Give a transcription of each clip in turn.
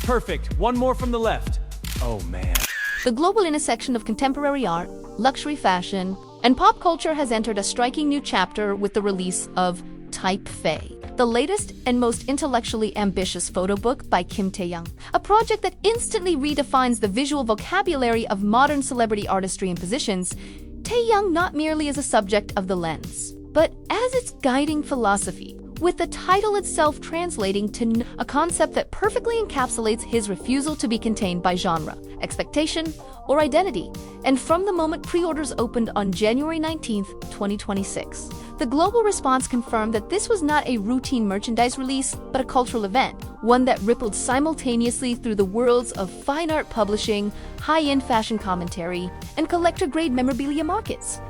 Perfect. One more from the left. Oh man. The global intersection of contemporary art, luxury fashion, and pop culture has entered a striking new chapter with the release of Taehyung, the latest and most intellectually ambitious photo book by Taehyung, a project that instantly redefines the visual vocabulary of modern celebrity artistry and positions Taehyung not merely as a subject of the lens, but as its guiding philosophy, with the title itself translating to a concept that perfectly encapsulates his refusal to be contained by genre, expectation, or identity. And from the moment pre-orders opened on January 19, 2026, the global response confirmed that this was not a routine merchandise release, but a cultural event, one that rippled simultaneously through the worlds of fine art publishing, high-end fashion commentary, and collector-grade memorabilia markets.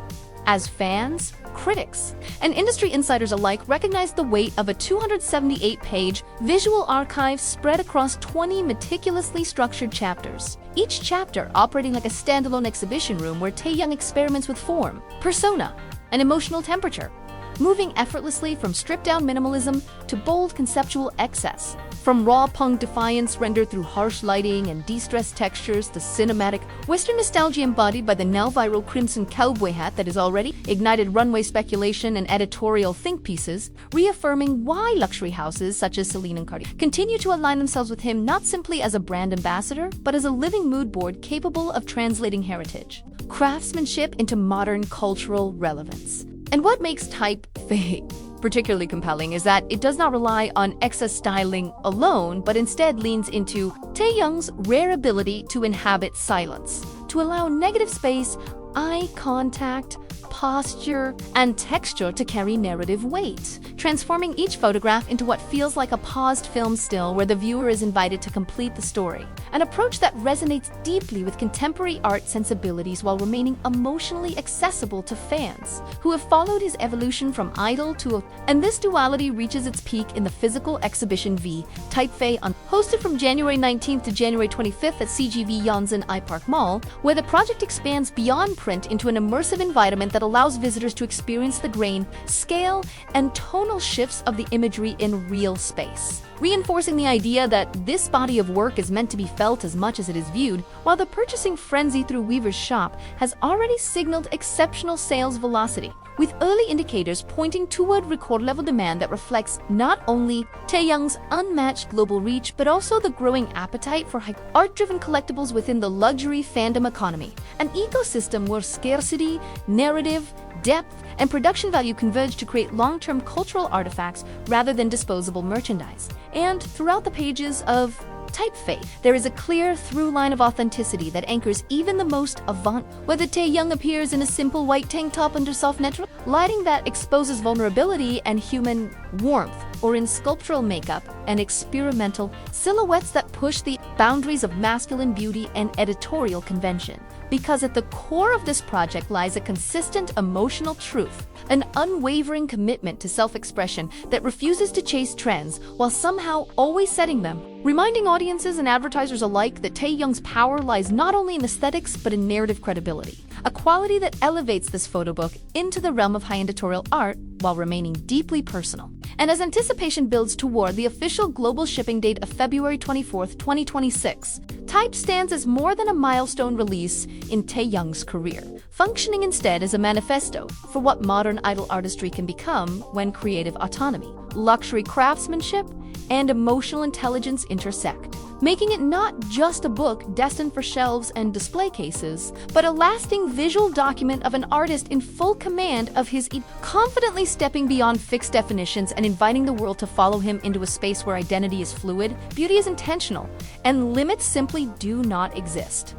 As fans, critics, and industry insiders alike recognized the weight of a 278-page visual archive spread across 20 meticulously structured chapters, each chapter operating like a standalone exhibition room where Taehyung experiments with form, persona, and emotional temperature, moving effortlessly from stripped-down minimalism to bold conceptual excess, from raw punk defiance rendered through harsh lighting and de-stressed textures to cinematic Western nostalgia embodied by the now-viral crimson cowboy hat that has already ignited runway speculation and editorial think pieces, reaffirming why luxury houses such as Celine and Cartier continue to align themselves with him not simply as a brand ambassador, but as a living mood board capable of translating heritage, craftsmanship into modern cultural relevance. And what makes Taehyung particularly compelling is that it does not rely on excess styling alone, but instead leans into Taehyung's rare ability to inhabit silence, to allow negative space, eye contact, posture, and texture to carry narrative weight, transforming each photograph into what feels like a paused film still where the viewer is invited to complete the story. An approach that resonates deeply with contemporary art sensibilities while remaining emotionally accessible to fans who have followed his evolution from idol to and this duality reaches its peak in the physical exhibition V Taehyung, hosted from January 19th to January 25th at CGV Yongsan iPark Mall, where the project expands beyond print into an immersive environment that allows visitors to experience the grain, scale, and tonal shifts of the imagery in real space, reinforcing the idea that this body of work is meant to be felt as much as it is viewed, while the purchasing frenzy through Weaver's shop has already signaled exceptional sales velocity, with early indicators pointing toward record-level demand that reflects not only Taehyung's unmatched global reach, but also the growing appetite for art-driven collectibles within the luxury fandom economy, an ecosystem where scarcity, narrative, depth, and production value converge to create long-term cultural artifacts rather than disposable merchandise. And throughout the pages of Taehyung, there is a clear through line of authenticity that anchors even the most avant, whether Taehyung appears in a simple white tank top under soft natural lighting that exposes vulnerability and human warmth, or in sculptural makeup and experimental silhouettes that push the boundaries of masculine beauty and editorial convention. Because at the core of this project lies a consistent emotional truth, an unwavering commitment to self-expression that refuses to chase trends while somehow always setting them, reminding audiences and advertisers alike that Taehyung's power lies not only in aesthetics but in narrative credibility, a quality that elevates this photo book into the realm of high editorial art while remaining deeply personal. And as anticipation builds toward the official global shipping date of February 24th, 2026, Taehyung stands as more than a milestone release in Taehyung's career, functioning instead as a manifesto for what modern idol artistry can become when creative autonomy, luxury craftsmanship, and emotional intelligence intersect, making it not just a book destined for shelves and display cases, but a lasting visual document of an artist in full command of his confidently stepping beyond fixed definitions and inviting the world to follow him into a space where identity is fluid, beauty is intentional, and limits simply do not exist.